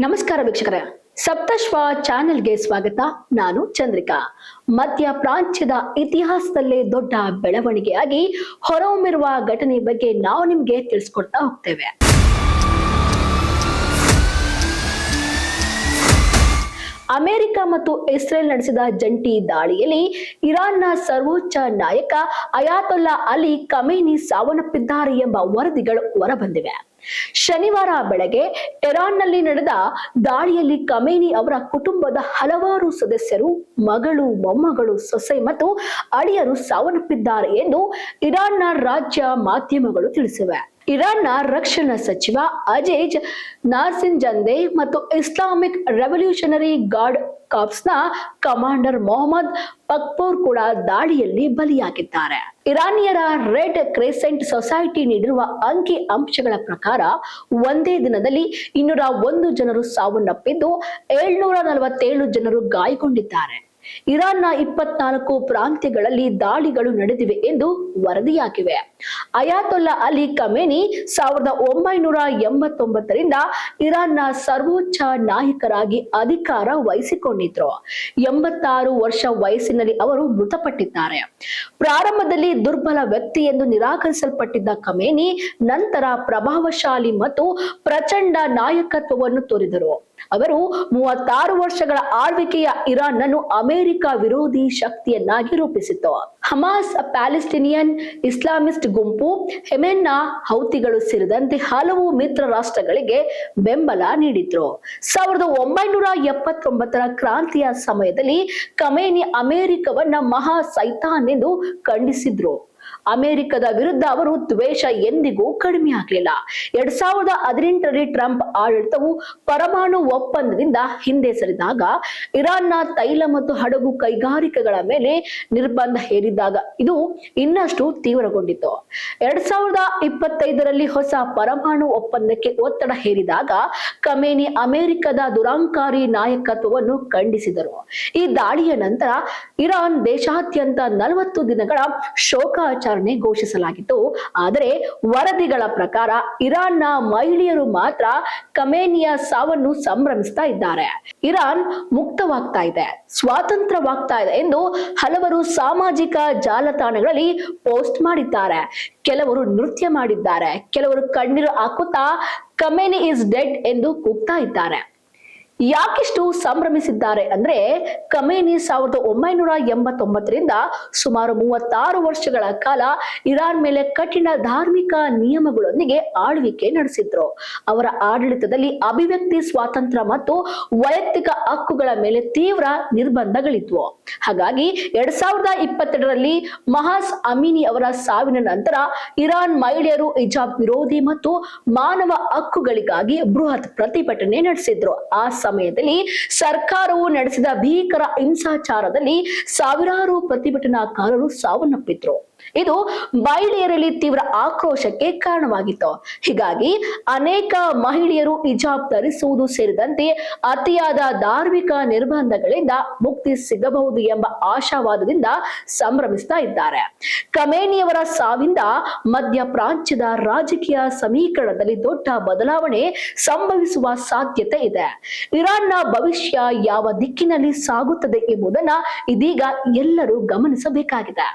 ನಮಸ್ಕಾರ ವೀಕ್ಷಕರೇ, ಸಪ್ತಶ್ವ ಚಾನೆಲ್ಗೆ ಸ್ವಾಗತ. ನಾನು ಚಂದ್ರಿಕಾ. ಮಧ್ಯ ಪ್ರಾಚ್ಯದ ಇತಿಹಾಸದಲ್ಲೇ ದೊಡ್ಡ ಬೆಳವಣಿಗೆಯಾಗಿ ಹೊರಹೊಮ್ಮಿರುವ ಘಟನೆ ಬಗ್ಗೆ ನಾವು ನಿಮ್ಗೆ ತಿಳಿಸ್ಕೊಡ್ತಾ ಹೋಗ್ತೇವೆ. ಅಮೆರಿಕ ಮತ್ತು ಇಸ್ರೇಲ್ ನಡೆಸಿದ ಜಂಟಿ ದಾಳಿಯಲ್ಲಿ ಇರಾನ್ನ ಸರ್ವೋಚ್ಚ ನಾಯಕ ಅಯಾತೊಲ್ಲಾ ಅಲಿ ಖಮೇನಿ ಸಾವನ್ನಪ್ಪಿದ್ದಾರೆ ಎಂಬ ವರದಿಗಳು ಹೊರಬಂದಿವೆ. ಶನಿವಾರ ಬೆಳಗ್ಗೆ ಟೆಹರಾನ್ನಲ್ಲಿ ನಡೆದ ದಾಳಿಯಲ್ಲಿ ಖಮೇನಿ ಅವರ ಕುಟುಂಬದ ಹಲವಾರು ಸದಸ್ಯರು, ಮಗಳು, ಮೊಮ್ಮಗಳು, ಸೊಸೆ ಮತ್ತು ಅಳಿಯರು ಸಾವನ್ನಪ್ಪಿದ್ದಾರೆ ಎಂದು ಇರಾನ್ನ ರಾಜ್ಯ ಮಾಧ್ಯಮಗಳು ತಿಳಿಸಿವೆ. ಇರಾನ್ನ ರಕ್ಷಣಾ ಸಚಿವ ಅಜೇಜ್ ನಾರ್ಸಿನ್ಜಂದೆ ಮತ್ತು ಇಸ್ಲಾಮಿಕ್ ರೆವಲ್ಯೂಷನರಿ ಗಾರ್ಡ್ ಕಾರ್ಪ್ಸ್ನ ಕಮಾಂಡರ್ ಮೊಹಮ್ಮದ್ ಪಕ್ಪೋರ್ ಕೂಡ ದಾಳಿಯಲ್ಲಿ ಬಲಿಯಾಗಿದ್ದಾರೆ. ಇರಾನಿಯರ ರೆಡ್ ಕ್ರೆಸೆಂಟ್ ಸೊಸೈಟಿ ನೀಡಿರುವ ಅಂಕಿ ಅಂಶಗಳ ಪ್ರಕಾರ ಒಂದೇ ದಿನದಲ್ಲಿ 201 ಜನರು ಸಾವನ್ನಪ್ಪಿದ್ದು 747 ಜನರು ಗಾಯಗೊಂಡಿದ್ದಾರೆ. ಇರಾನ್ನ 24 ಪ್ರಾಂತ್ಯಗಳಲ್ಲಿ ದಾಳಿಗಳು ನಡೆದಿವೆ ಎಂದು ವರದಿಯಾಗಿವೆ. ಅಯಾತೊಲ್ಲಾ ಅಲಿ ಖಮೇನಿ 1989ರಿಂದ ಇರಾನ್ನ ಸರ್ವೋಚ್ಚ ನಾಯಕರಾಗಿ ಅಧಿಕಾರ ವಹಿಸಿಕೊಂಡಿದ್ರು. 86 ವರ್ಷ ವಯಸ್ಸಿನಲ್ಲಿ ಅವರು ಮೃತಪಟ್ಟಿದ್ದಾರೆ. ಪ್ರಾರಂಭದಲ್ಲಿ ದುರ್ಬಲ ವ್ಯಕ್ತಿ ಎಂದು ನಿರಾಕರಿಸಲ್ಪಟ್ಟಿದ್ದ ಖಮೇನಿ ನಂತರ ಪ್ರಭಾವಶಾಲಿ ಮತ್ತು ಪ್ರಚಂಡ ನಾಯಕತ್ವವನ್ನು ತೋರಿದರು. ಅವರು 36 ವರ್ಷಗಳ ಆಳ್ವಿಕೆಯ ಇರಾನ್ ಅನ್ನು ಅಮೆರಿಕ ವಿರೋಧಿ ಶಕ್ತಿಯನ್ನಾಗಿ ರೂಪಿಸಿತು. ಹಮಾಸ್, ಪ್ಯಾಲೆಸ್ಟಿನಿಯನ್ ಇಸ್ಲಾಮಿಸ್ಟ್ ಗುಂಪು, ಯೆಮೆನ್ನ ಹೌತಿಗಳು ಸೇರಿದಂತೆ ಹಲವು ಮಿತ್ರ ರಾಷ್ಟ್ರಗಳಿಗೆ ಬೆಂಬಲ ನೀಡಿದ್ರು. 1979ರ ಕ್ರಾಂತಿಯ ಸಮಯದಲ್ಲಿ ಖಮೇನಿ ಅಮೆರಿಕವನ್ನ ಮಹಾ ಸೈತಾನ್ ಎಂದು ಖಂಡಿಸಿದ್ರು. ಅಮೆರಿಕದ ವಿರುದ್ಧ ಅವರು ದ್ವೇಷ ಎಂದಿಗೂ ಕಡಿಮೆ ಆಗಲಿಲ್ಲ. 2018ರಲ್ಲಿ ಟ್ರಂಪ್ ಆಡಳಿತವು ಪರಮಾಣು ಒಪ್ಪಂದದಿಂದ ಹಿಂದೆ ಸರಿದಾಗ ಇರಾನ್ನ ತೈಲ ಮತ್ತು ಹಡಗು ಕೈಗಾರಿಕೆಗಳ ಮೇಲೆ ನಿರ್ಬಂಧ ಹೇರಿದಾಗ ಇದು ಇನ್ನಷ್ಟು ತೀವ್ರಗೊಂಡಿತು. 2025ರಲ್ಲಿ ಹೊಸ ಪರಮಾಣು ಒಪ್ಪಂದಕ್ಕೆ ಒತ್ತಡ ಹೇರಿದಾಗ ಖಮೇನಿ ಅಮೆರಿಕದ ದುರಾಂಕಾರಿ ನಾಯಕತ್ವವನ್ನು ಖಂಡಿಸಿದರು. ಈ ದಾಳಿಯ ನಂತರ ಇರಾನ್ ದೇಶಾದ್ಯಂತ 40 ದಿನಗಳ ಶೋಕಾಚರಣೆ ಘೋಷಿಸಲಾಗಿತ್ತು. ಆದರೆ ವರದಿಗಳ ಪ್ರಕಾರ ಇರಾನ್ನ ಮಹಿಳೆಯರು ಮಾತ್ರ ಖಮೇನಿಯ ಸಾವನ್ನು ಸಂಭ್ರಮಿಸ್ತಾ ಇದ್ದಾರೆ. ಇರಾನ್ ಮುಕ್ತವಾಗ್ತಾ ಇದೆ, ಸ್ವಾತಂತ್ರ್ಯವಾಗ್ತಾ ಇದೆ ಎಂದು ಹಲವರು ಸಾಮಾಜಿಕ ಜಾಲತಾಣಗಳಲ್ಲಿ ಪೋಸ್ಟ್ ಮಾಡಿದ್ದಾರೆ. ಕೆಲವರು ನೃತ್ಯ ಮಾಡಿದ್ದಾರೆ, ಕೆಲವರು ಕಣ್ಣೀರು ಹಾಕುತ್ತಾ ಖಮೇನಿ ಇಸ್ ಡೆಡ್ ಎಂದು ಕೂಗ್ತಾ ಇದ್ದಾರೆ. ಯಾಕಿಷ್ಟು ಸಂಭ್ರಮಿಸಿದ್ದಾರೆ ಅಂದ್ರೆ ಖಮೇನಿ 1989ರಿಂದ ಸುಮಾರು 36 ವರ್ಷಗಳ ಕಾಲ ಇರಾನ್ ಮೇಲೆ ಕಠಿಣ ಧಾರ್ಮಿಕ ನಿಯಮಗಳೊಂದಿಗೆ ಆಳ್ವಿಕೆ ನಡೆಸಿದ್ರು. ಅವರ ಆಡಳಿತದಲ್ಲಿ ಅಭಿವ್ಯಕ್ತಿ ಸ್ವಾತಂತ್ರ್ಯ ಮತ್ತು ವೈಯಕ್ತಿಕ ಹಕ್ಕುಗಳ ಮೇಲೆ ತೀವ್ರ ನಿರ್ಬಂಧಗಳಿದ್ವು. ಹಾಗಾಗಿ 2022ರಲ್ಲಿ ಮಹಾಸ್ ಅಮಿನಿ ಅವರ ಸಾವಿನ ನಂತರ ಇರಾನ್ ಮಹಿಳೆಯರು ಹಿಜಾಬ್ ವಿರೋಧಿ ಮತ್ತು ಮಾನವ ಹಕ್ಕುಗಳಿಗಾಗಿ ಬೃಹತ್ ಪ್ರತಿಭಟನೆ ನಡೆಸಿದ್ರು. ಆ ಸಮಯದಲ್ಲಿ ಸರ್ಕಾರವು ನಡೆಸಿದ ಭೀಕರ ಹಿಂಸಾಚಾರದಲ್ಲಿ ಸಾವಿರಾರು ಪ್ರತಿಭಟನಾಕಾರರು ಸಾವನ್ನಪ್ಪಿದ್ರು. ಇದು ಮಹಿಳೆಯರಲ್ಲಿ ತೀವ್ರ ಆಕ್ರೋಶಕ್ಕೆ ಕಾರಣವಾಗಿತ್ತು. ಹೀಗಾಗಿ ಅನೇಕ ಮಹಿಳೆಯರು ಹಿಜಾಬ್ ಧರಿಸುವುದು ಸೇರಿದಂತೆ ಅತಿಯಾದ ಧಾರ್ಮಿಕ ನಿರ್ಬಂಧಗಳಿಂದ ಮುಕ್ತಿ ಸಿಗಬಹುದು ಎಂಬ ಆಶಾವಾದದಿಂದ ಸಂಭ್ರಮಿಸ್ತಾ ಇದ್ದಾರೆ. ಖಮೇನಿಯವರ ಸಾವಿಂದ ಮಧ್ಯ ಪ್ರಾಚ್ಯದ ರಾಜಕೀಯ ಸಮೀಕರಣದಲ್ಲಿ ದೊಡ್ಡ ಬದಲಾವಣೆ ಸಂಭವಿಸುವ ಸಾಧ್ಯತೆ ಇದೆ. ಇರಾನ್ನ ಭವಿಷ್ಯ ಯಾವ ದಿಕ್ಕಿನಲ್ಲಿ ಸಾಗುತ್ತದೆ ಎಂಬುದನ್ನ ಇದೀಗ ಎಲ್ಲರೂ ಗಮನಿಸಬೇಕಾಗಿದೆ.